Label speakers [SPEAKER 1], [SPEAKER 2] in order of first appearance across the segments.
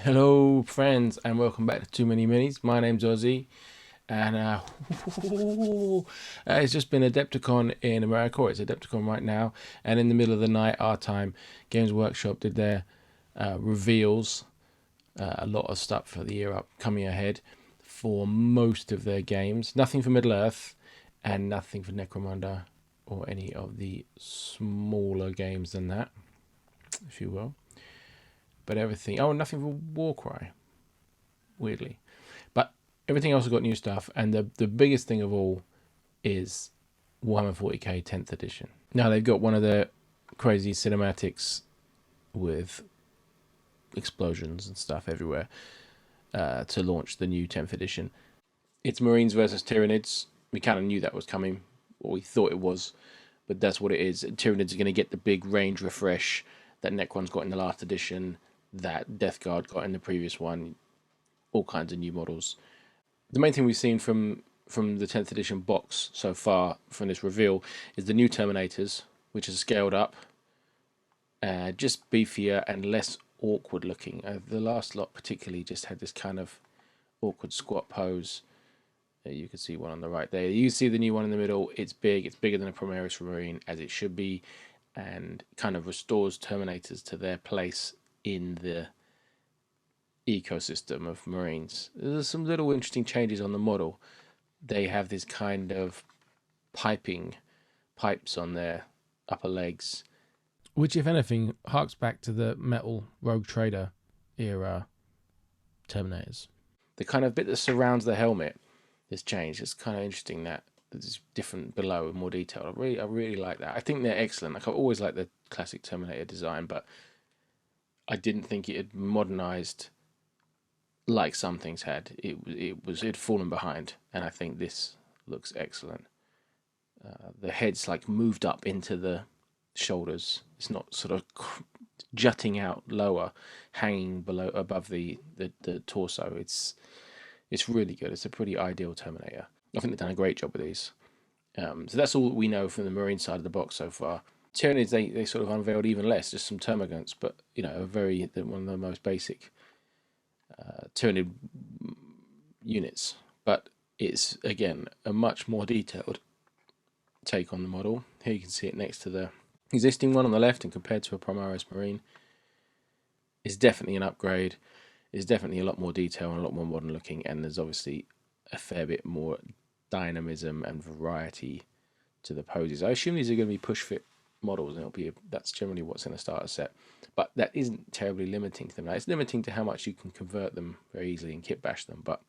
[SPEAKER 1] Hello, friends, and welcome back to Too Many Minis. My name's Ossie, and it's just been Adepticon in America. Or it's Adepticon right now, and in the middle of the night, our time, Games Workshop did their reveals. A lot of stuff for the year coming ahead for most of their games. Nothing for Middle Earth, and nothing for Necromunda or any of the smaller games than that, if you will. But everything. Oh, nothing for Warcry, weirdly. But everything else has got new stuff, and the biggest thing of all is Warhammer 40k 10th edition. Now they've got one of the crazy cinematics with explosions and stuff everywhere to launch the new 10th edition. It's Marines versus Tyranids. We kind of knew that was coming, or we thought it was, but that's what it is. Tyranids are going to get the big range refresh that Necron's got in the last edition, that Death Guard got in the previous one, all kinds of new models. The main thing we've seen from the 10th edition box so far from this reveal is the new Terminators, which is scaled up, just beefier and less awkward looking. The last lot particularly just had this kind of awkward squat pose. You can see one on the right there. You see the new one in the middle. It's big. It's bigger than a Primaris Marine, as it should be, and kind of restores Terminators to their place in the ecosystem of Marines. There's some little interesting changes on the model. They have this kind of pipes on their upper legs, which, if anything, harks back to the metal Rogue Trader era Terminators. The kind of bit that surrounds the helmet has changed. It's kind of interesting that it's different below in more detail. I really like that. I think they're excellent. Like, I've always liked the classic Terminator design, but I didn't think it had modernized like some things had. It fallen behind, and I think this looks excellent. The head's like moved up into the shoulders. It's not sort of jutting out lower, hanging below above the torso. It's really good. It's a pretty ideal Terminator. I think they've done a great job with these. So that's all we know from the Marine side of the box so far. Tyranids, they sort of unveiled even less, just some termagants, but one of the most basic Tyranid units. But it's again a much more detailed take on the model. Here you can see it next to the existing one on the left, and compared to a Primaris Marine, it's definitely an upgrade. It's definitely a lot more detail and a lot more modern looking, and there's obviously a fair bit more dynamism and variety to the poses. I assume these are going to be push fit models, and that's generally what's in a starter set. But that isn't terribly limiting to them. Now, it's limiting to how much you can convert them very easily and kit bash them, but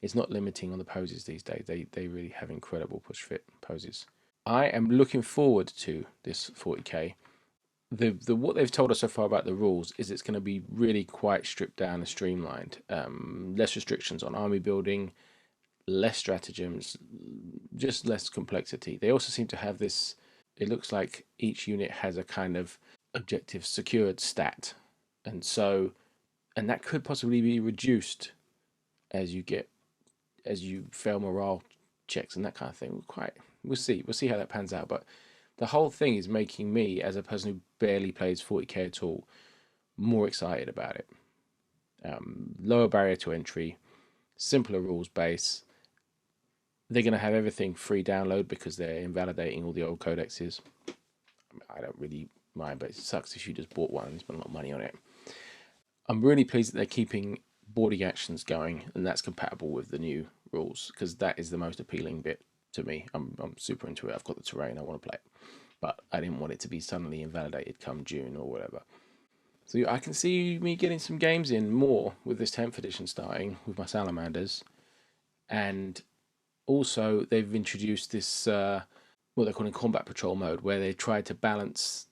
[SPEAKER 1] it's not limiting on the poses these days. They really have incredible push fit poses. I am looking forward to this 40k. What they've told us so far about the rules is it's going to be really quite stripped down and streamlined. Less restrictions on army building, less stratagems, just less complexity. They also seem to have this. It looks like each unit has a kind of objective secured stat, and that could possibly be reduced as you fail morale checks and that kind of thing. We'll see how that pans out. But the whole thing is making me, as a person who barely plays 40k at all, more excited about it. Lower barrier to entry, simpler rules base. They're going to have everything free download because they're invalidating all the old codexes. I don't really mind, but it sucks if you just bought one and spent a lot of money on it. I'm really pleased that they're keeping boarding actions going, and that's compatible with the new rules, because that is the most appealing bit to me. I'm super into it. I've got the terrain. I want to play it, but I didn't want it to be suddenly invalidated come June or whatever. So I can see me getting some games in more with this 10th edition starting with my Salamanders, and also they've introduced this what they're calling combat patrol mode, where they try to balance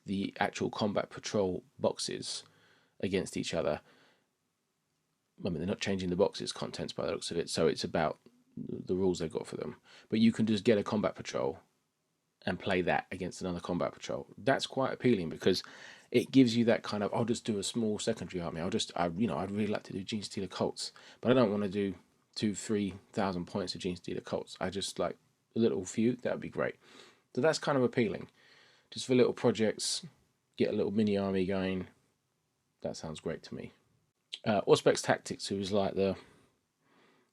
[SPEAKER 1] the actual combat patrol boxes against each other. I mean, they're not changing the boxes contents by the looks of it, so it's about the rules they've got for them. But you can just get a combat patrol and play that against another combat patrol. That's quite appealing because it gives you that kind of, I'll just do a small secondary army. I'd really like to do Gene Stealer Colts, but I don't want to do 2,000-3,000 points of Gene Stealer Colts. I just like a little few. That would be great. So that's kind of appealing. Just for little projects, get a little mini army going. That sounds great to me. Auspex Tactics, who is like the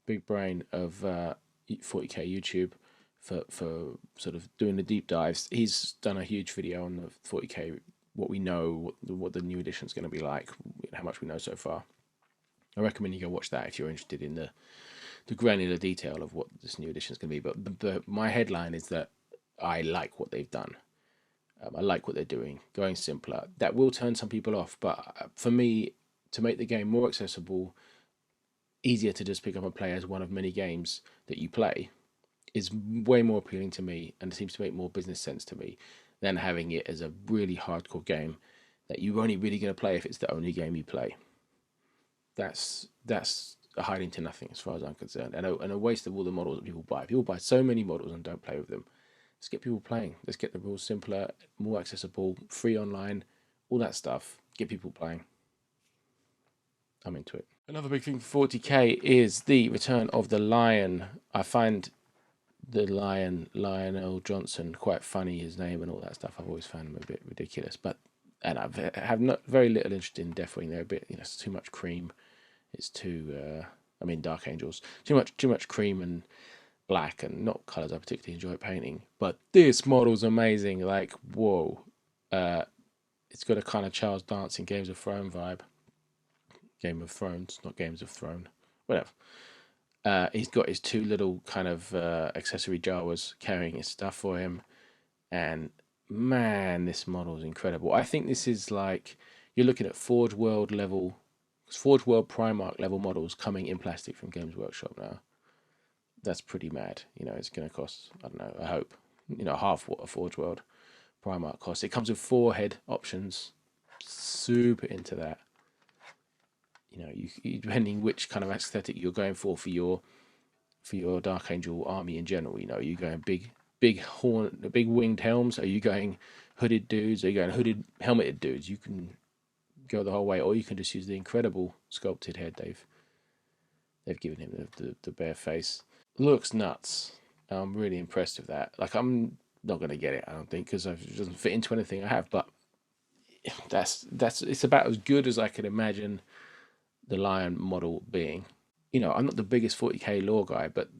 [SPEAKER 1] big brain of 40k YouTube for sort of doing the deep dives. He's done a huge video on the 40k, what we know, what the new edition is going to be like, how much we know so far. I recommend you go watch that if you're interested in the granular detail of what this new edition is going to be. But my headline is that I like what they've done. I like what they're doing, going simpler. That will turn some people off, but for me, to make the game more accessible, easier to just pick up and play as one of many games that you play, is way more appealing to me, and it seems to make more business sense to me than having it as a really hardcore game that you're only really going to play if it's the only game you play. That's a hiding to nothing as far as I'm concerned, and a waste of all the models that people buy. People buy so many models and don't play with them. Let's get people playing. Let's get the rules simpler, more accessible, free online, all that stuff. Get people playing. I'm into it. Another big thing for 40k is the return of the Lion. I find the Lion, Lionel Johnson, quite funny, his name and all that stuff. I've always found him a bit ridiculous, and I have not very little interest in Deathwing. They're a bit, it's too much cream. It's too, Dark Angels, too much cream and black, and not colours I particularly enjoy painting. But this model's amazing. Like, whoa. It's got a kind of Charles Dance in Games of Thrones vibe. Game of Thrones, not Games of Thrones. Whatever. He's got his two little kind of accessory Jawas carrying his stuff for him. And man, this model is incredible. I think this is like, you're looking at Forge World Primarch level models coming in plastic from Games Workshop now. That's pretty mad. It's going to cost, I don't know, I hope, half what a Forge World Primarch costs. It comes with 4 head options. Super into that. You depending which kind of aesthetic you're going for your Dark Angel army in general. You're going big winged helms. Are you going hooded dudes? Are you going hooded helmeted dudes? You can go the whole way, or you can just use the incredible sculpted head they've given him, the bare face. Looks nuts. I'm really impressed with that. Like, I'm not going to get it, I don't think, because it doesn't fit into anything I have. But it's about as good as I could imagine the Lion model being. I'm not the biggest 40k lore guy, but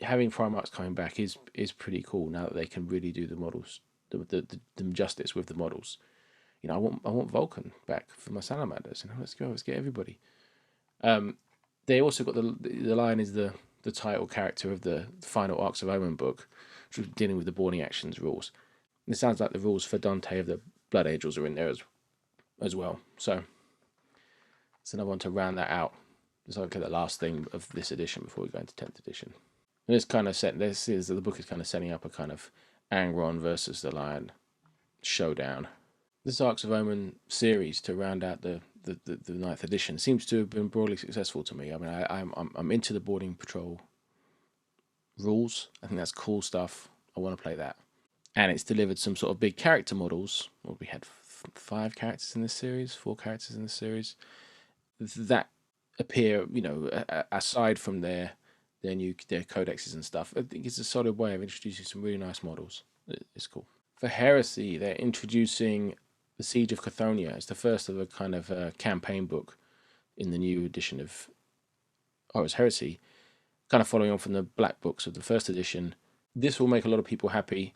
[SPEAKER 1] having Primarchs coming back is pretty cool now that they can really do the models, the justice with the models. I want Vulcan back for my Salamanders. Let's get everybody. They also got the Lion is the title character of the final Arcs of Omen book, which was dealing with the boarding actions rules. And it sounds like the rules for Dante of the Blood Angels are in there as well. So it's another one to round that out. It's like the last thing of this edition before we go into 10th edition. And it's kind of the book is kind of setting up a kind of Angron versus the Lion showdown. This Arcs of Omen series to round out the 9th edition seems to have been broadly successful to me. I mean, I'm into the boarding patrol rules. I think that's cool stuff. I want to play that. And it's delivered some sort of big character models. Well, we had 5 characters in this series, 4 characters in this series that appear, aside from their codexes and stuff. I think it's a solid way of introducing some really nice models. It's cool. For Heresy, they're introducing the Siege of Chthoniya. It's the first of a kind of campaign book in the new edition of Horus Heresy, kind of following on from the black books of the first edition. This will make a lot of people happy.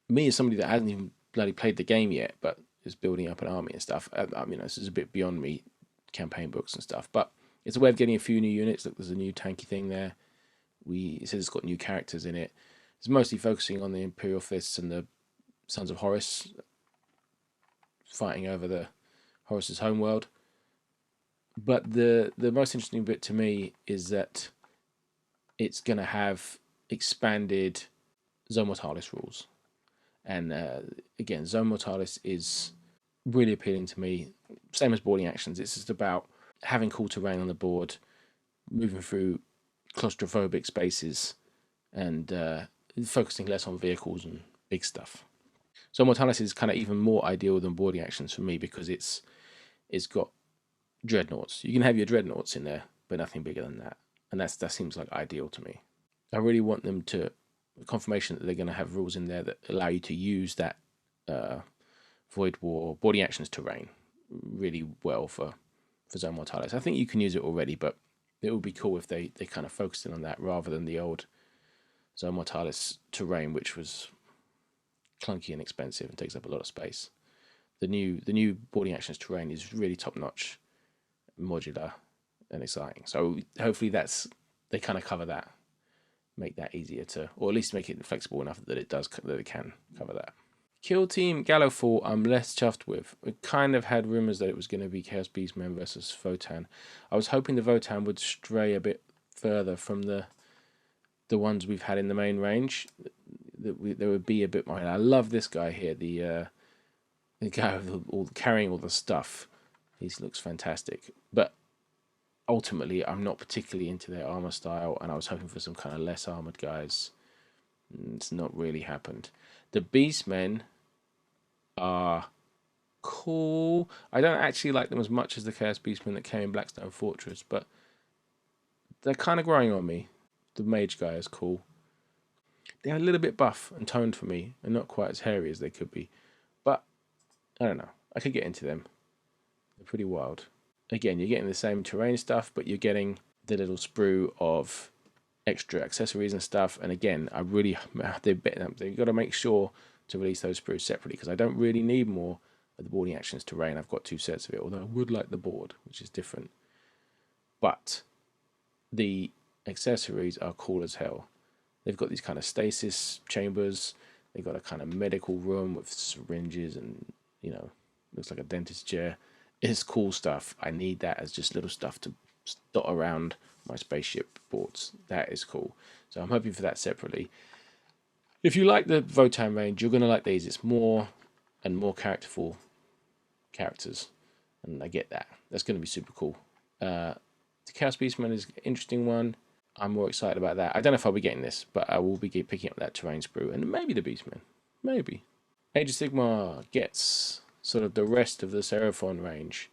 [SPEAKER 1] Me, as somebody that hasn't even bloody played the game yet, but is building up an army and stuff, this is a bit beyond me, campaign books and stuff, but it's a way of getting a few new units. Look, there's a new tanky thing there. It says it's got new characters in it. It's mostly focusing on the Imperial Fists and the Sons of Horus fighting over the Horus's homeworld. But the most interesting bit to me is that it's going to have expanded Zone Mortalis rules. And again, Zone Mortalis is really appealing to me. Same as boarding actions. It's just about having cool terrain on the board, moving through claustrophobic spaces, and focusing less on vehicles and big stuff. So Mortalis is kind of even more ideal than boarding actions for me because it's got dreadnoughts. You can have your dreadnoughts in there, but nothing bigger than that. And that seems like ideal to me. I really want them to confirmation that they're going to have rules in there that allow you to use that Void War boarding actions terrain really well for for Zone Mortalis. I think you can use it already, but it would be cool if they kind of focused in on that rather than the old Zone Mortalis terrain, which was clunky and expensive and takes up a lot of space. The new boarding actions terrain is really top notch, modular, and exciting. So hopefully they kind of cover that, make that easier to, or at least make it flexible enough that it can cover that. Kill Team Gallowfall, I'm less chuffed with. We kind of had rumours that it was going to be Chaos Beastmen versus Photon. I was hoping the Photon would stray a bit further from the ones we've had in the main range. There would be a bit more. I love this guy here, the guy with carrying all the stuff. He looks fantastic. But ultimately, I'm not particularly into their armor style, and I was hoping for some kind of less armored guys. It's not really happened. The Beastmen are cool. I don't actually like them as much as the Chaos Beastmen that came in Blackstone Fortress, but they're kind of growing on me. The Mage guy is cool. They're a little bit buff and toned for me, and not quite as hairy as they could be. But, I don't know. I could get into them. They're pretty wild. Again, you're getting the same terrain stuff, but you're getting the little sprue of extra accessories and stuff. And again, they've got to make sure to release those sprues separately, because I don't really need more of the boarding actions terrain. I've got 2 sets of it, although I would like the board, which is different. But the accessories are cool as hell. They've got these kind of stasis chambers. They've got a kind of medical room with syringes and, looks like a dentist chair. It's cool stuff. I need that as just little stuff to dot around my spaceship boards. That is cool. So I'm hoping for that separately. If you like the Votan range, you're going to like these. It's more and more characterful characters, and I get that. That's going to be super cool. The Chaos Beastman is an interesting one. I'm more excited about that. I don't know if I'll be getting this, but I will be picking up that terrain sprue, and maybe the Beastman. Maybe. Age of Sigmar gets sort of the rest of the Seraphon range.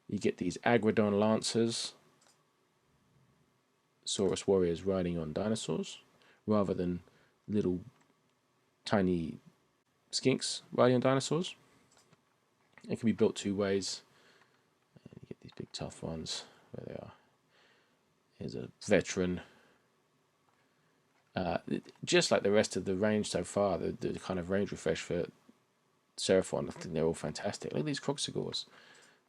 [SPEAKER 1] You get these Agrodon Lancers, Saurus warriors riding on dinosaurs, rather than little tiny skinks riding on dinosaurs. It can be built 2 ways. You get these big tough ones. Where they are. Here's a veteran. Just like the rest of the range so far, the kind of range refresh for Seraphon, I think they're all fantastic. Look at these Croxigors.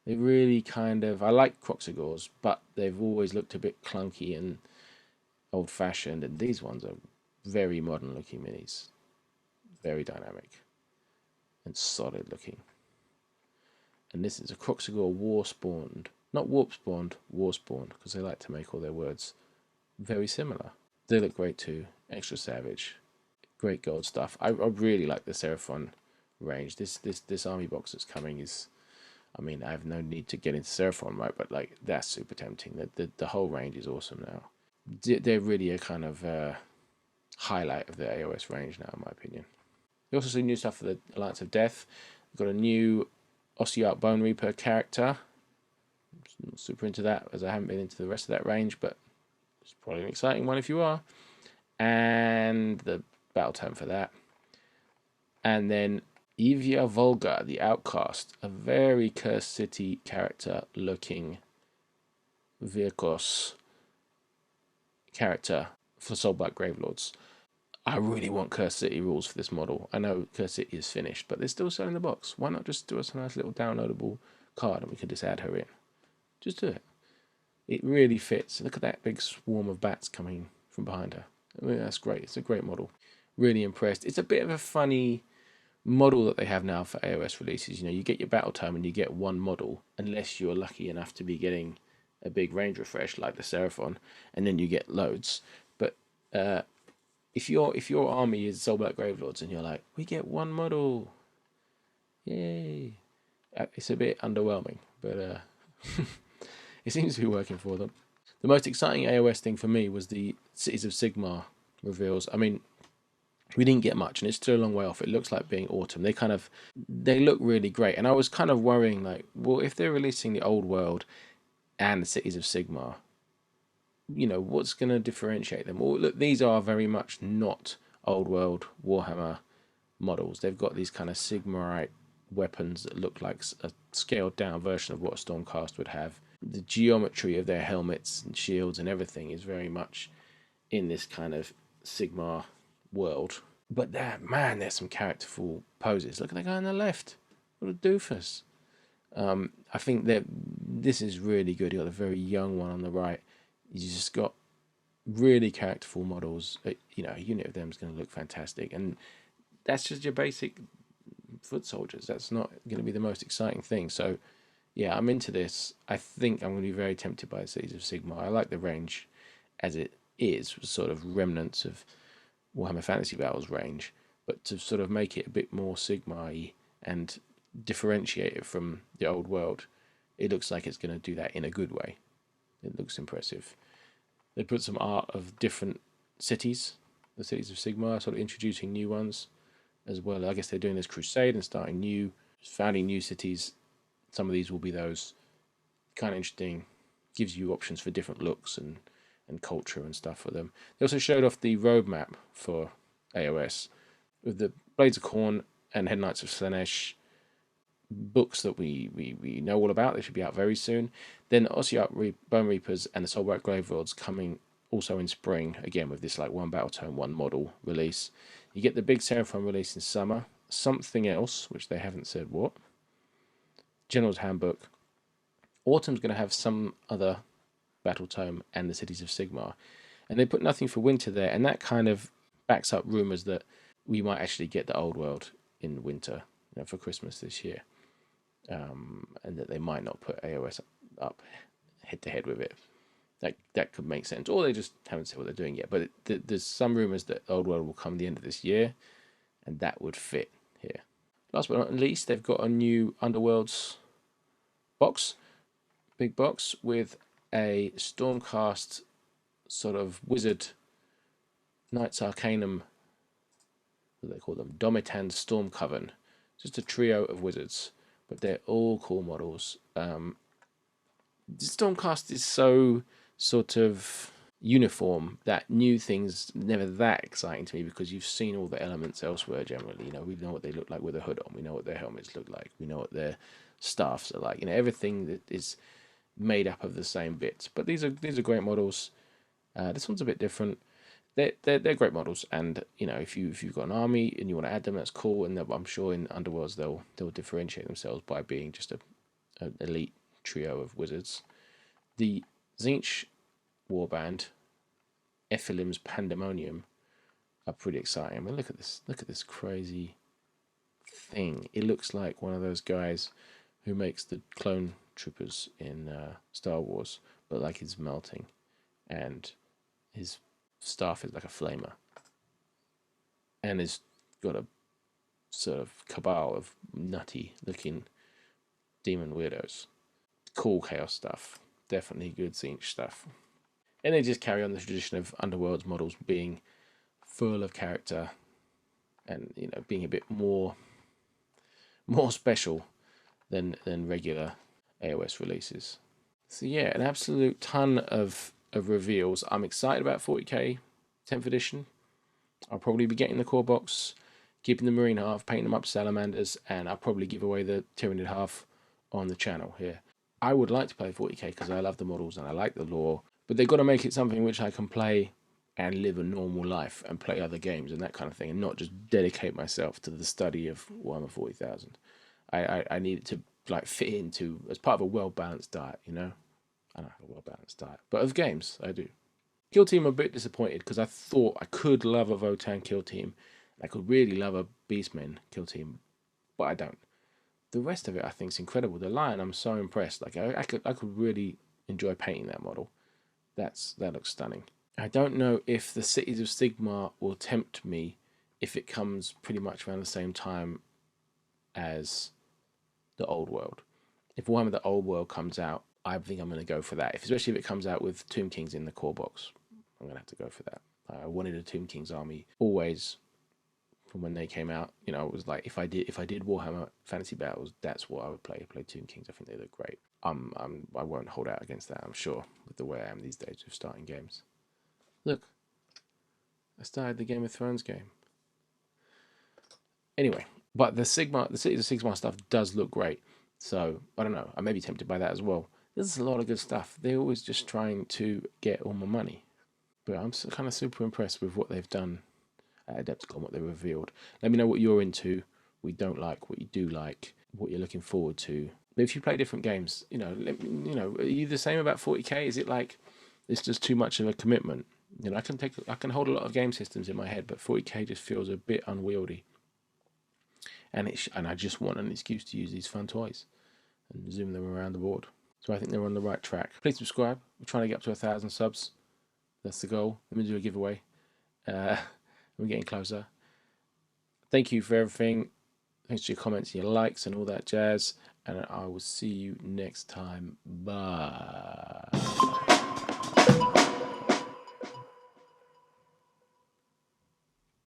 [SPEAKER 1] They really I like Croxigors, but they've always looked a bit clunky and old-fashioned, and these ones are very modern-looking minis. Very dynamic and solid-looking. And this is a Croxigor war-spawned. Not warp-spawned, war-spawned, because they like to make all their words very similar. They look great too. Extra savage. Great gold stuff. I really like the Seraphon range. This army box that's coming is... I mean, I have no need to get into Seraphon, right? But like, that's super tempting. The whole range is awesome now. They're really a kind of highlight of the AOS range now, in my opinion. We also see new stuff for the Alliance of Death. We've got a new Ossie Bone Reaper character. I'm not super into that, as I haven't been into the rest of that range, but it's probably an exciting one if you are. And the battle tome for that. And then Evia Volga, the Outcast, a very Cursed City character looking Virkos character for Soulblight Gravelords. I really want Cursed City rules for this model. I know Cursed City is finished, but they're still selling the box. Why not just do us a nice little downloadable card and we can just add her in? Just do it. It really fits. Look at that big swarm of bats coming from behind her. I mean, that's great. It's a great model. Really impressed. It's a bit of a funny model that they have now for AOS releases. You get your battle tome and you get one model, unless you're lucky enough to be getting a big range refresh like the Seraphon, and then you get loads. But if your army is Soulblight Gravelords and you're like, we get one model, yay! It's a bit underwhelming, but it seems to be working for them. The most exciting AOS thing for me was the Cities of Sigmar reveals. I mean, we didn't get much, and it's still a long way off. It looks like being autumn. They look really great, and I was kind of worrying, like, well, if they're releasing the Old World and the Cities of Sigmar, what's going to differentiate them? Well, look, these are very much not Old World Warhammer models. They've got these kind of Sigmarite weapons that look like a scaled down version of what a Stormcast would have. the geometry of their helmets and shields and everything is very much in this kind of Sigmar world. But man, there's some characterful poses. Look at the guy on the left. What a doofus. I think that this is really good. You got a very young one on the right. You just got really characterful models. You know, a unit of them is going to look fantastic. And that's just your basic foot soldiers. That's not going to be the most exciting thing. So, yeah, I'm into this. I think I'm going to be very tempted by the Cities of Sigmar. I like the range as it is, sort of remnants of Warhammer Fantasy Battles range, but to sort of make it a bit more Sigmar-y and differentiate it from the old world, it looks like it's going to do that in a good way. It looks impressive. They put some art of different cities, the Cities of Sigmar, sort of introducing new ones as well. I guess they're doing this crusade and founding new cities. Some of these will be those. Kind of interesting. Gives you options for different looks and culture and stuff for them. They also showed off the roadmap for AOS with the Blades of Khorne and Headknights of Slaanesh books that we know all about. They should be out very soon. Then Ossie Bone Reapers and the Soulbright Gravelords coming also in spring, again with this like one battle tome, one model release. You get the big Seraphon release in summer. Something else, which they haven't said what. General's Handbook. Autumn's going to have some other battle tome and the Cities of Sigmar. And they put nothing for winter there, and that kind of backs up rumours that we might actually get the old world in winter, you know, for Christmas this year. And that they might not put AOS up head to head with it. That could make sense. Or they just haven't said what they're doing yet. But there's some rumours that Old World will come the end of this year, and that would fit here. Last but not least, they've got a new Underworlds box, big box, with a Stormcast sort of wizard, Knights Arcanum, what do they call them? Domitan Storm Coven. Just a trio of wizards, but they're all cool models. Stormcast is so sort of uniform that new things never that exciting to me, because you've seen all the elements elsewhere generally. You know, we know what they look like with a hood on. We know what their helmets look like. We know what their staffs are like. You know, everything that is made up of the same bits. But these are great models. This one's a bit different. They're great models, and you know, if you've got an army and you want to add them, that's cool. And I'm sure in Underworlds they'll differentiate themselves by being just an elite trio of wizards. The Tzeentch Warband, Ephilim's Pandemonium, are pretty exciting. I mean, look at this crazy thing. It looks like one of those guys who makes the clone troopers in Star Wars, but like he's melting, and his staff is like a flamer, and he's got a sort of cabal of nutty looking demon weirdos. Cool chaos stuff. Definitely good Tzeentch stuff. And they just carry on the tradition of Underworld's models being full of character and, you know, being a bit more special than regular AOS releases. So yeah, an absolute ton of reveals. I'm excited about 40k 10th edition. I'll probably be getting the core box, keeping the Marine half, painting them up salamanders, and I'll probably give away the Tyranid half on the channel here. I would like to play 40k because I love the models and I like the lore, but they've got to make it something which I can play and live a normal life and play other games and that kind of thing, and not just dedicate myself to the study of Warhammer 40,000. I need it to like fit into as part of a well-balanced diet, you know? I don't have a well-balanced diet, but of games, I do. Kill Team, I'm a bit disappointed because I thought I could love a Votann Kill Team. I could really love a Beastmen Kill Team, but I don't. The rest of it I think is incredible. The Lion, I'm so impressed. Like I could really enjoy painting that model. That looks stunning. I don't know if the Cities of Sigmar will tempt me if it comes pretty much around the same time as the Old World. If Warhammer the Old World comes out, I think I'm going to go for that. Especially if it comes out with Tomb Kings in the core box, I'm going to have to go for that. I wanted a Tomb Kings army always from when they came out. You know, it was like if I did Warhammer Fantasy Battles, that's what I would play. Play Tomb Kings. I think they look great. I won't hold out against that, I'm sure, with the way I am these days with starting games. Look, I started the Game of Thrones game. Anyway, but the Cities of Sigmar stuff does look great. So, I don't know, I may be tempted by that as well. There's a lot of good stuff. They're always just trying to get all my money. But I'm kind of super impressed with what they've done at Adepticon, what they revealed. Let me know what you're into, what you don't like, what you do like, what you're looking forward to. But if you play different games, are you the same about 40k? Is it like it's just too much of a commitment? I can hold a lot of game systems in my head, but 40k just feels a bit unwieldy. And I just want an excuse to use these fun toys and zoom them around the board. So I think they're on the right track. Please subscribe. We're trying to get up to 1,000 subs. That's the goal. Let me do a giveaway. We're getting closer. Thank you for everything. Thanks for your comments, your likes, and all that jazz. And I will see you next time. Bye.